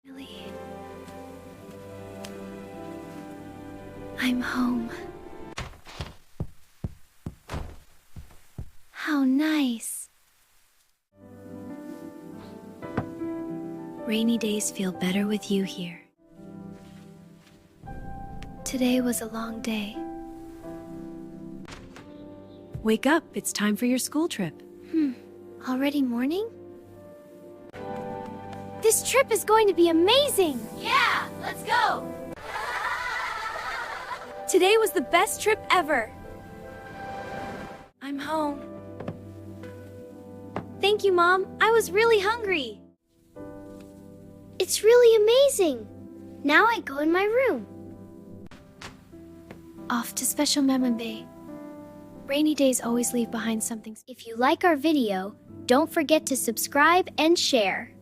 Really? I'm home. How nice. Rainy days feel better with you here. Today was a long day. Wake up, it's time for your school trip. Already morning? This trip is going to be amazing! Yeah, let's go! Today was the best trip ever! I'm home. Thank you, Mom. I was really hungry. It's really amazing. Now I go in my room. Off to Special Mema Bay. Rainy days always leave behind something. If you like our video, don't forget to subscribe and share.